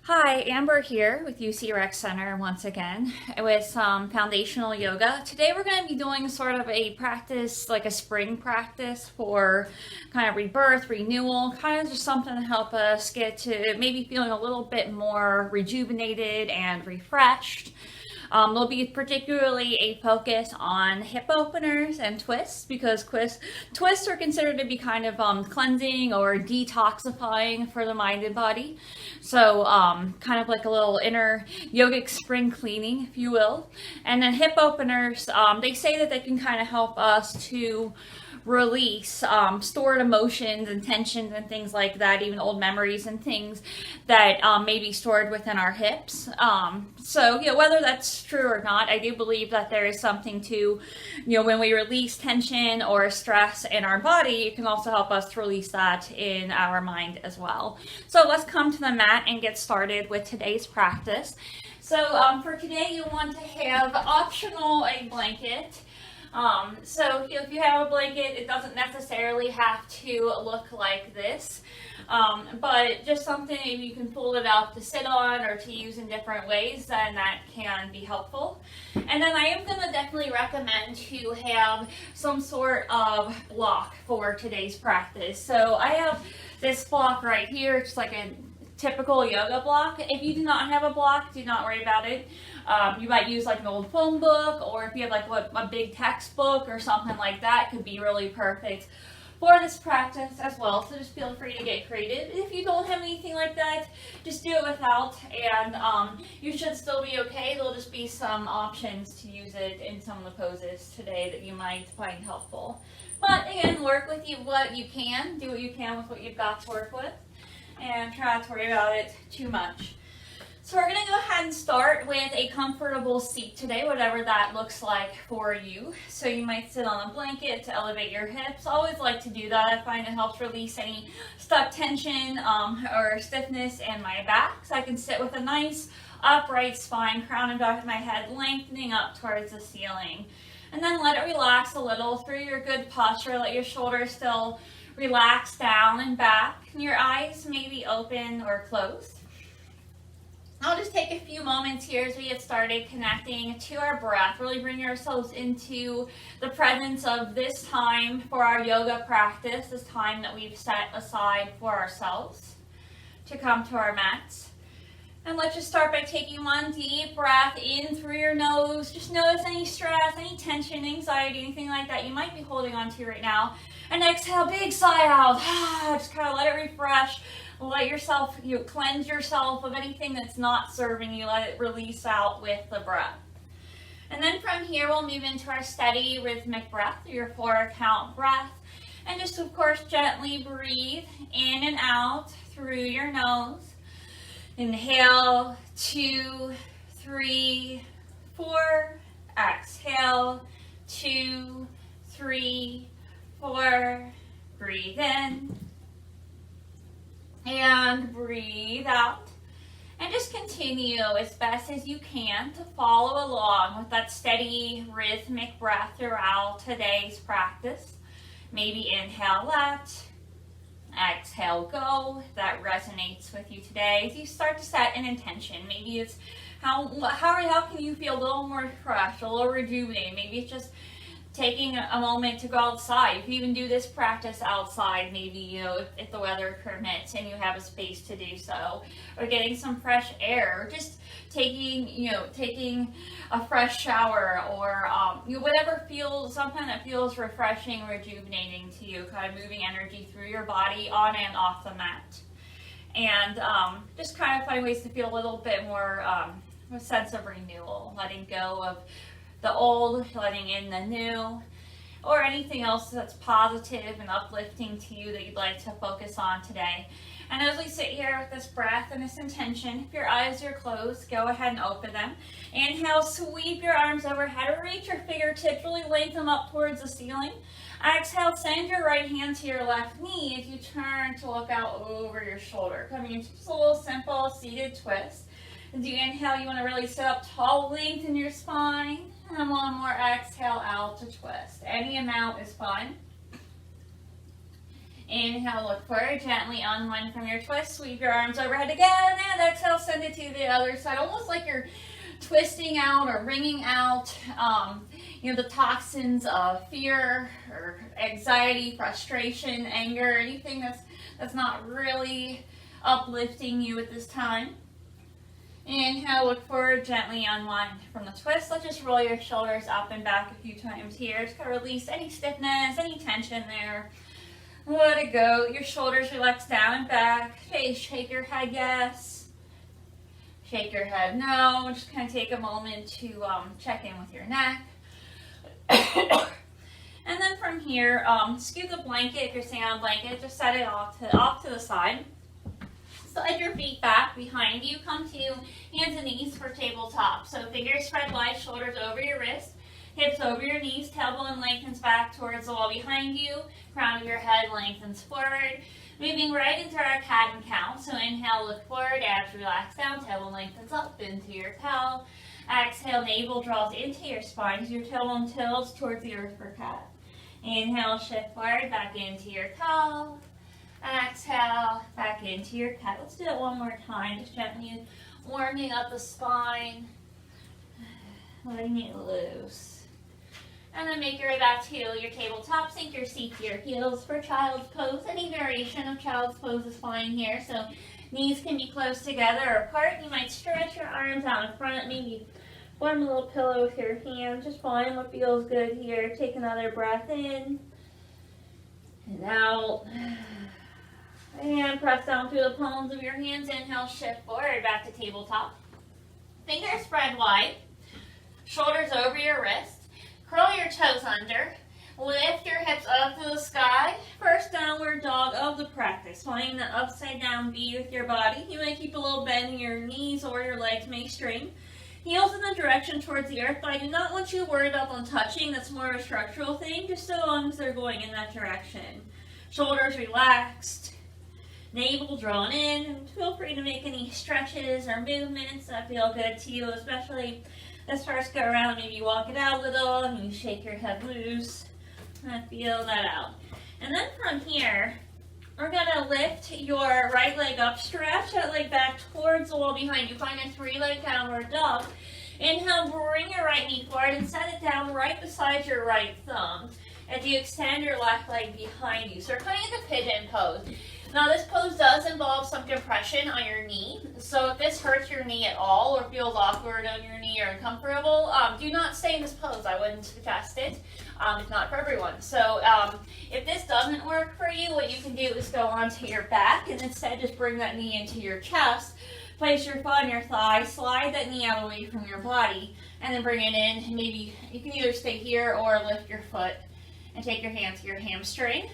Hi, Amber here with UC Rec Center once again with some foundational yoga. Today we're going to be doing sort of a practice, like a spring practice for kind of rebirth, renewal, kind of just something to help us get to maybe feeling a little bit more rejuvenated and refreshed. There'll be particularly a focus on hip openers and twists because twists are considered to be kind of cleansing or detoxifying for the mind and body. So, kind of like a little inner yogic spring cleaning, if you will. And then hip openers, they say that they can kind of help us to release stored emotions and tensions and things like that, even old memories and things that may be stored within our hips. Whether that's true or not, I do believe that there is something to, when we release tension or stress in our body, it can also help us to release that in our mind as well. So let's come to the mat and get started with today's practice. So for today, you want to have optional a blanket. If you have a blanket, it doesn't necessarily have to look like this, but just something maybe you can pull it out to sit on or to use in different ways, then that can be helpful. And then I am going to definitely recommend to have some sort of block for today's practice. So I have this block right here. It's like a typical yoga block. If you do not have a block, do not worry about it. You might use like an old phone book, or if you have like a big textbook or something like that, could be really perfect for this practice as well. So just feel free to get creative. If you don't have anything like that, just do it without, and you should still be okay. There'll just be some options to use it in some of the poses today that you might find helpful. But again, work with what you can. Do what you can with what you've got to work with, and try not to worry about it too much. So we're going to go ahead and start with a comfortable seat today, whatever that looks like for you. So you might sit on a blanket to elevate your hips. I always like to do that. I find it helps release any stuck tension or stiffness in my back. So I can sit with a nice upright spine, crown and back of my head lengthening up towards the ceiling. And then let it relax a little through your good posture. Let your shoulders still relax down and back. And your eyes may be open or closed. I'll just take a few moments here as we get started connecting to our breath, really bringing ourselves into the presence of this time for our yoga practice, this time that we've set aside for ourselves to come to our mats. And let's just start by taking one deep breath in through your nose. Just notice any stress, any tension, anxiety, anything like that you might be holding on to right now. And exhale, big sigh out. Just kind of let it refresh. Let yourself, cleanse yourself of anything that's not serving you. Let it release out with the breath. And then from here, we'll move into our steady rhythmic breath, your 4-count breath. And just, of course, gently breathe in and out through your nose. Inhale, 2, 3, 4. Exhale, 2, 3, 4. Breathe in. And breathe out. And just continue as best as you can to follow along with that steady rhythmic breath throughout today's practice. Maybe inhale, let. Exhale, go. If that resonates with you today, as you start to set an intention. Maybe it's how can you feel a little more refreshed, a little rejuvenated. Maybe it's just taking a moment to go outside. You can even do this practice outside, maybe, if the weather permits and you have a space to do so. Or getting some fresh air, or just taking a fresh shower, or whatever something that feels refreshing, rejuvenating to you, kind of moving energy through your body on and off the mat. And just kind of find ways to feel a little bit more a sense of renewal, letting go of the old, letting in the new, or anything else that's positive and uplifting to you that you'd like to focus on today. And as we sit here with this breath and this intention, if your eyes are closed, go ahead and open them. Inhale, sweep your arms overhead, reach your fingertips, really lengthen them up towards the ceiling. Exhale, send your right hand to your left knee as you turn to look out over your shoulder. Coming into just a little simple seated twist. As you inhale, you want to really sit up tall, lengthen your spine. And one more exhale out to twist. Any amount is fine. Inhale, look forward, gently unwind from your twist, sweep your arms overhead again, and exhale, send it to the other side, almost like you're twisting out or wringing out the toxins of fear or anxiety, frustration, anger, anything that's not really uplifting you at this time. Inhale, look forward, gently unwind from the twist. Let's just roll your shoulders up and back a few times here. Just kind of release any stiffness, any tension there. Let it go. Your shoulders relax down and back. Shake your head yes. Shake your head no. Just kind of take a moment to check in with your neck. And then from here, scoot the blanket. If you're sitting on a blanket, just set it off to the side. Slide your feet back behind you. Come to hands and knees for tabletop. So fingers spread wide, shoulders over your wrist, hips over your knees, tailbone lengthens back towards the wall behind you, crown of your head lengthens forward. Moving right into our cat and cow. So inhale, look forward, abs relax down, tailbone lengthens up into your cow. Exhale, navel draws into your spine as your tailbone tilts towards the earth for cat. Inhale, shift forward, back into your cow. Exhale, back into your cat. Let's do it one more time, just gently warming up the spine, letting it loose. And then make your way back to your tabletop. Sink your seat to your heels for child's pose. Any variation of child's pose is fine here. So knees can be close together or apart. You might stretch your arms out in front, maybe form a little pillow with your hands. Just find what feels good here. Take another breath in and out. And press down through the palms of your hands. Inhale, shift forward, back to tabletop. Fingers spread wide. Shoulders over your wrist. Curl your toes under. Lift your hips up to the sky. First downward dog of the practice. Finding the upside down V with your body. You may keep a little bend in your knees or your legs may strain. Heels in the direction towards the earth, but I do not want you to worry about them touching. That's more of a structural thing, just so long as they're going in that direction. Shoulders relaxed. Navel drawn in, and feel free to make any stretches or movements that feel good to you, especially this first go around. Maybe you walk it out a little and you shake your head loose and feel that out. And then from here, we're going to lift your right leg up, stretch that leg back towards the wall behind you. Find a three-leg downward dog. Inhale, bring your right knee forward and set it down right beside your right thumb as you extend your left leg behind you. So we're coming into pigeon pose. Now this pose does involve some compression on your knee, so if this hurts your knee at all or feels awkward on your knee or uncomfortable, do not stay in this pose. I wouldn't suggest it. It's not for everyone. So if this doesn't work for you, what you can do is go onto your back and instead just bring that knee into your chest. Place your foot on your thigh, slide that knee out away from your body, and then bring it in. Maybe you can either stay here or lift your foot and take your hand to your hamstring.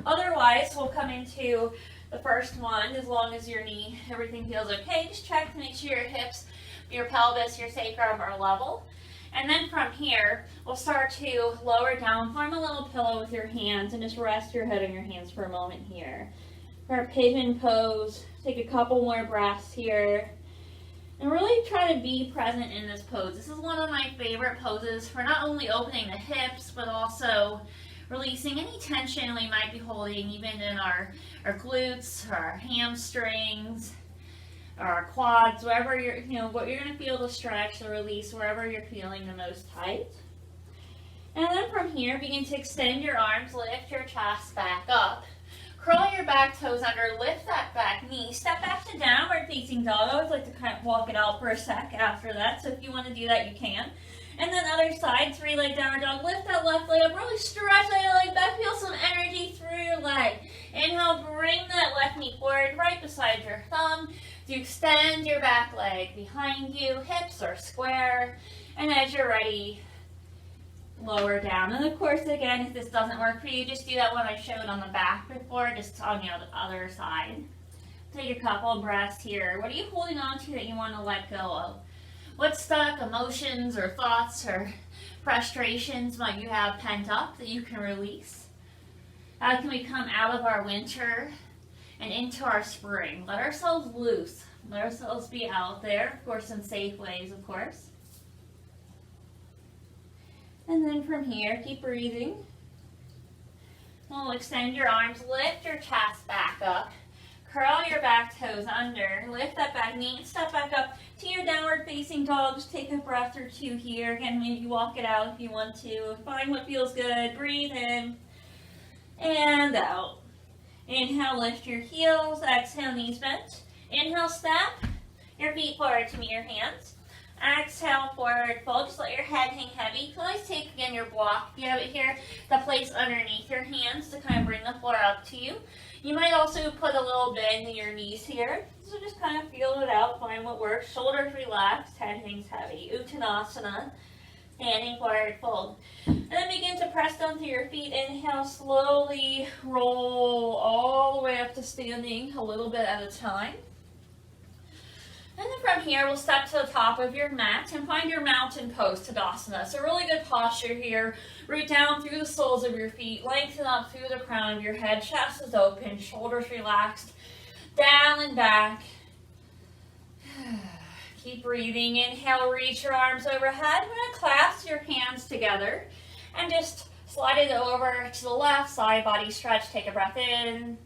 Otherwise, we'll come into the first one as long as your knee, everything feels okay. Just check to make sure your hips, your pelvis, your sacrum are level. And then from here, we'll start to lower down, form a little pillow with your hands, and just rest your head on your hands for a moment here. For our pigeon pose, take a couple more breaths here. And really try to be present in this pose. This is one of my favorite poses for not only opening the hips, but also releasing any tension we might be holding, even in our glutes, our hamstrings, or our quads, wherever you're, what you're going to feel the stretch, the release, wherever you're feeling the most tight. And then from here, begin to extend your arms, lift your chest back up. Curl your back toes under, lift that back knee, step back to downward facing dog. I always like to kind of walk it out for a sec after that, so if you want to do that, you can. And then other side, three-leg downward dog. Lift that left leg up, really stretch that leg back, feel some energy through your leg. Inhale, bring that left knee forward, right beside your thumb. To extend your back leg behind you, hips are square. And as you're ready, lower down. And of course, again, if this doesn't work for you, just do that one I showed on the back before, just on the other side. Take a couple of breaths here. What are you holding on to that you want to let go of? What's stuck, emotions or thoughts or frustrations might you have pent up that you can release? How can we come out of our winter and into our spring? Let ourselves loose. Let ourselves be out there, of course, in safe ways, of course. And then from here, keep breathing. We'll extend your arms, lift your chest back up, curl your back toes under, lift that back knee, and step back up to your downward facing dog. Just take a breath or two here. Again, maybe walk it out if you want to. Find what feels good. Breathe in and out. Inhale, lift your heels. Exhale, knees bent. Inhale, step your feet forward to meet your hands. Exhale, forward fold. Just let your head hang heavy. You can always take, again, your block, if you have it here, the place underneath your hands to kind of bring the floor up to you. You might also put a little bend in your knees here. So just kind of feel it out, find what works. Shoulders relaxed, head hangs heavy. Uttanasana, standing forward fold. And then begin to press down through your feet. Inhale, slowly roll all the way up to standing, a little bit at a time. And then from here, we'll step to the top of your mat and find your mountain pose, Tadasana. So really good posture here. Root down through the soles of your feet, lengthen up through the crown of your head, chest is open, shoulders relaxed, down and back. Keep breathing. Inhale, reach your arms overhead. We're going to clasp your hands together and just slide it over to the left side, body stretch. Take a breath in and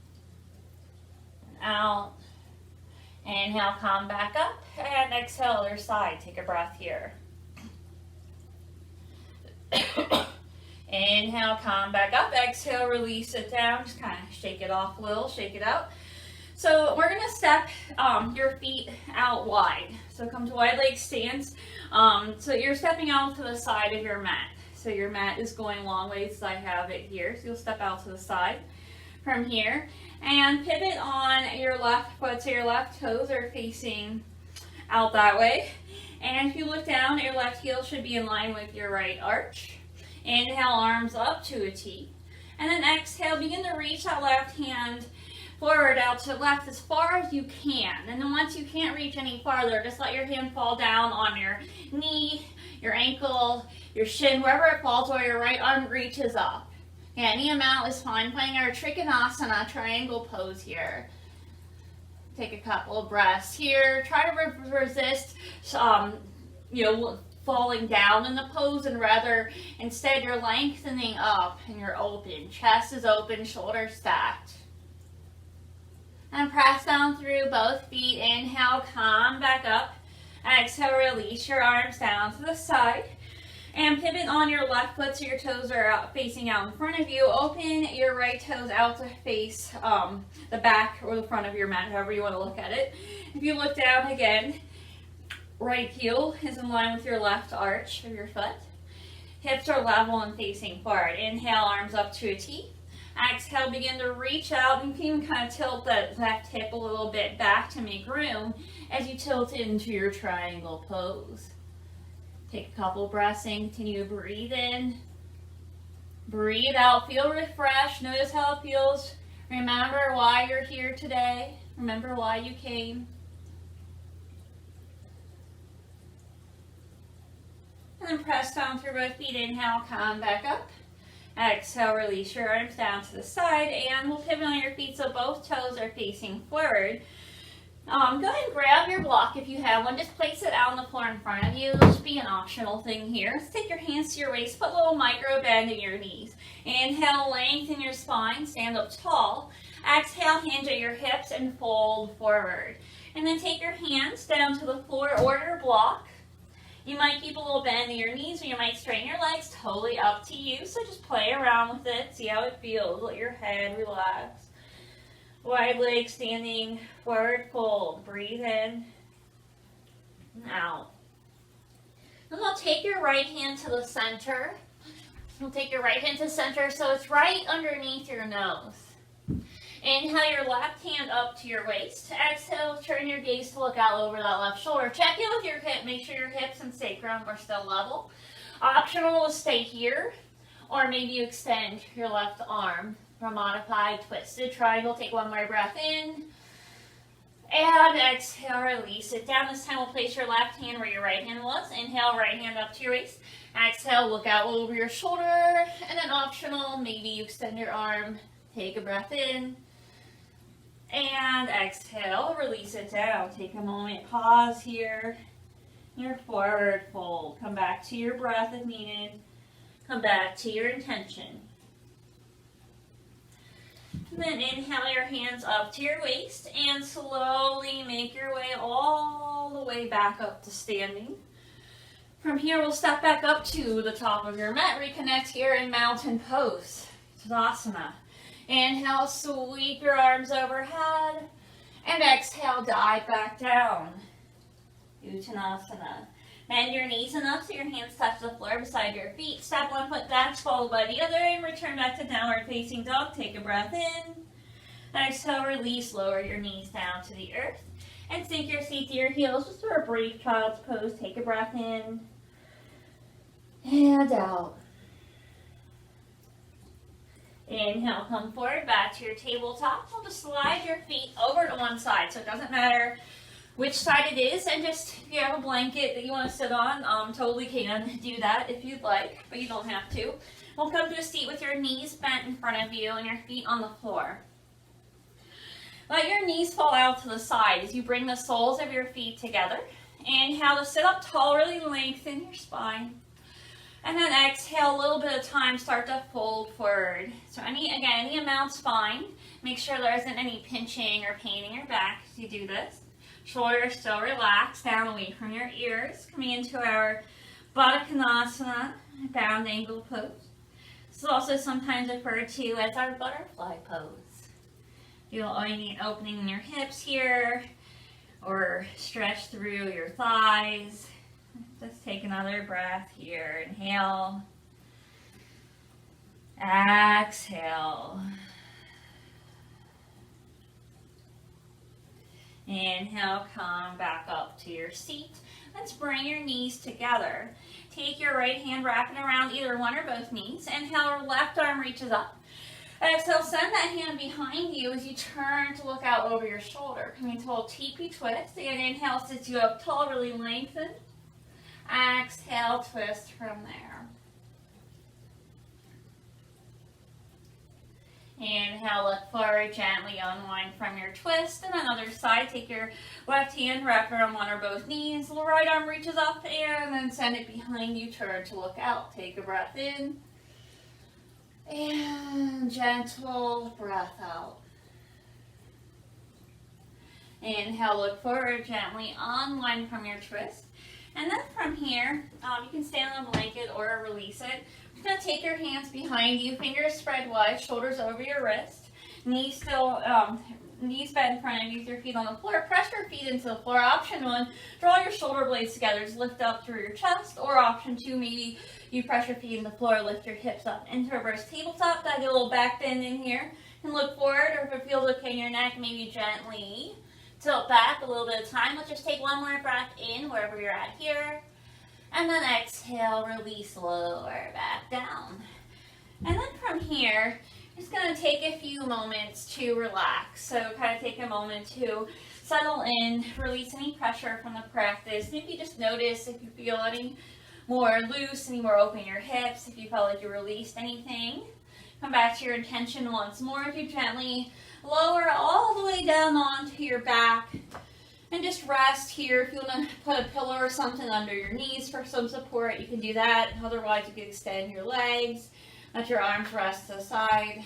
out. Inhale, come back up, and exhale, other side. Take a breath here. Inhale, come back up. Exhale, release it down. Just kind of shake it off a little, shake it out. So we're going to step your feet out wide. So come to wide leg stance. So you're stepping out to the side of your mat. So your mat is going long ways, so I have it here. So you'll step out to the side from here. And pivot on your left foot, so your left toes are facing out that way. And if you look down, your left heel should be in line with your right arch. Inhale, arms up to a T. And then exhale, begin to reach that left hand forward out to the left as far as you can. And then once you can't reach any farther, just let your hand fall down on your knee, your ankle, your shin, wherever it falls, while your right arm reaches up. Any amount is fine. Playing our Trikonasana triangle pose here. Take a couple of breaths here. Try to resist, falling down in the pose, and rather instead you're lengthening up and you're open. Chest is open, shoulders stacked. And press down through both feet. Inhale, come back up. Exhale, release your arms down to the side. And pivot on your left foot so your toes are facing out in front of you. Open your right toes out to face the back or the front of your mat, however you want to look at it. If you look down again, right heel is in line with your left arch of your foot. Hips are level and facing forward. Inhale, arms up to a T. Exhale, begin to reach out. You can even kind of tilt that left hip a little bit back to make room as you tilt into your triangle pose. Take a couple breaths in, continue to breathe in, breathe out, feel refreshed, notice how it feels. Remember why you're here today, remember why you came. And then press down through both feet, inhale, come back up. Exhale, release your arms down to the side, and we'll pivot on your feet so both toes are facing forward. Go ahead and grab your block if you have one. Just place it out on the floor in front of you. This should be an optional thing here. Let's take your hands to your waist. Put a little micro bend in your knees. Inhale, lengthen your spine. Stand up tall. Exhale, hinge at your hips and fold forward. And then take your hands down to the floor or your block. You might keep a little bend in your knees or you might straighten your legs. Totally up to you. So just play around with it. See how it feels. Let your head relax. Wide leg standing, forward fold. Breathe in and out. Then we'll take your right hand to the center. We'll take your right hand to the center so it's right underneath your nose. Inhale your left hand up to your waist. Exhale, turn your gaze to look out over that left shoulder. Check in with your hip. Make sure your hips and sacrum are still level. Optional to stay here, or maybe you extend your left arm for a modified twisted triangle. Take one more breath in. And exhale, release it down. This time we'll place your left hand where your right hand was. Inhale, right hand up to your waist. Exhale, look out over your shoulder. And then optional, maybe you extend your arm. Take a breath in. And exhale, release it down. Take a moment, pause here. Your forward fold. Come back to your breath if needed. Come back to your intention. And then inhale your hands up to your waist and slowly make your way all the way back up to standing. From here, we'll step back up to the top of your mat. Reconnect here in mountain pose, Tadasana. Inhale, sweep your arms overhead. And exhale, dive back down, Uttanasana. Bend your knees enough so your hands touch the floor beside your feet. Step one foot back, followed by the other, and return back to downward facing dog. Take a breath in. Exhale, release, lower your knees down to the earth. And sink your seat to your heels just for a brief child's pose. Take a breath in. And out. Inhale, come forward, back to your tabletop. We'll just slide your feet over to one side, so it doesn't matter which side it is, and just if you have a blanket that you want to sit on, totally can do that if you'd like, but you don't have to. We'll come to a seat with your knees bent in front of you and your feet on the floor. Let your knees fall out to the side as you bring the soles of your feet together. Inhale to sit up tall, really lengthen your spine. And then exhale, a little bit of time, start to fold forward. So any amount's fine. Make sure there isn't any pinching or pain in your back as you do this. Shoulders still relaxed, down away from your ears. Coming into our Baddha Konasana, bound angle pose. This is also sometimes referred to as our butterfly pose. You'll need an opening in your hips here, or stretch through your thighs. Just take another breath here. Inhale. Exhale. Inhale, come back up to your seat. Let's bring your knees together. Take your right hand, wrap it around either one or both knees. Inhale, your left arm reaches up. Exhale, send that hand behind you as you turn to look out over your shoulder. Coming to a teepee twist. Again, inhale, sits you up tall, really lengthen. Exhale, twist from there. Inhale, look forward, gently unwind from your twist. And on the other side, take your left hand, wrap it around one or both knees. The right arm reaches up and then send it behind you. Turn to look out. Take a breath in. And gentle breath out. Inhale, look forward, gently unwind from your twist. And then from here, you can stay on the blanket or release it. You're going to take your hands behind you, fingers spread wide, shoulders over your wrist, knees bent in front of you, your feet on the floor. Press your feet into the floor. Option 1, draw your shoulder blades together, just lift up through your chest. Or option 2, maybe you press your feet in the floor, lift your hips up into reverse tabletop. Get a little back bend in here and look forward, or if it feels okay in your neck, maybe gently tilt back a little bit of time. Let's just take one more breath in wherever you're at here. And then exhale, release, lower back down. And then from here, just going to take a few moments to relax. So kind of take a moment to settle in, release any pressure from the practice. Maybe just notice if you feel any more loose, any more open in your hips, if you felt like you released anything. Come back to your intention once more. If you gently lower all the way down onto your back. And just rest here. If you want to put a pillow or something under your knees for some support, you can do that. Otherwise, you can extend your legs. Let your arms rest to the side.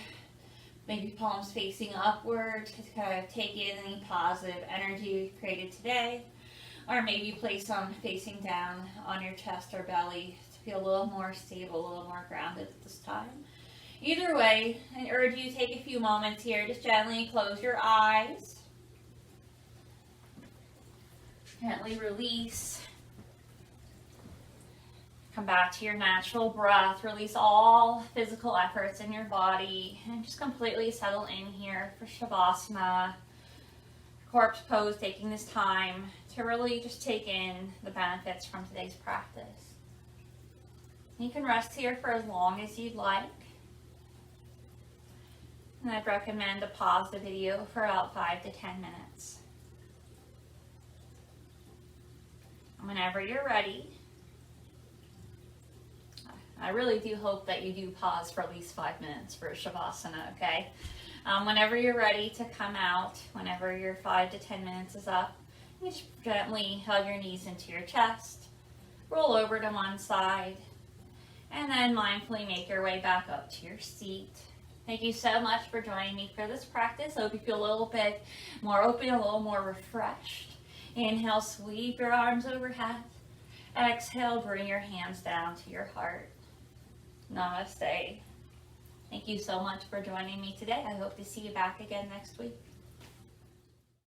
Maybe palms facing upward to kind of take in any positive energy you've created today. Or maybe place some facing down on your chest or belly to feel a little more stable, a little more grounded at this time. Either way, I urge you to take a few moments here. Just gently close your eyes. Gently release. Come back to your natural breath. Release all physical efforts in your body and just completely settle in here for Shavasana, corpse pose, taking this time to really just take in the benefits from today's practice. You can rest here for as long as you'd like. And I'd recommend to pause the video for about 5 to 10 minutes. Whenever you're ready, I really do hope that you do pause for at least 5 minutes for Shavasana, okay? Whenever you're ready to come out, whenever your 5 to 10 minutes is up, you just gently hug your knees into your chest, roll over to one side, and then mindfully make your way back up to your seat. Thank you so much for joining me for this practice. I hope you feel a little bit more open, a little more refreshed. Inhale, sweep your arms overhead. Exhale, bring your hands down to your heart. Namaste. Thank you so much for joining me today. I hope to see you back again next week.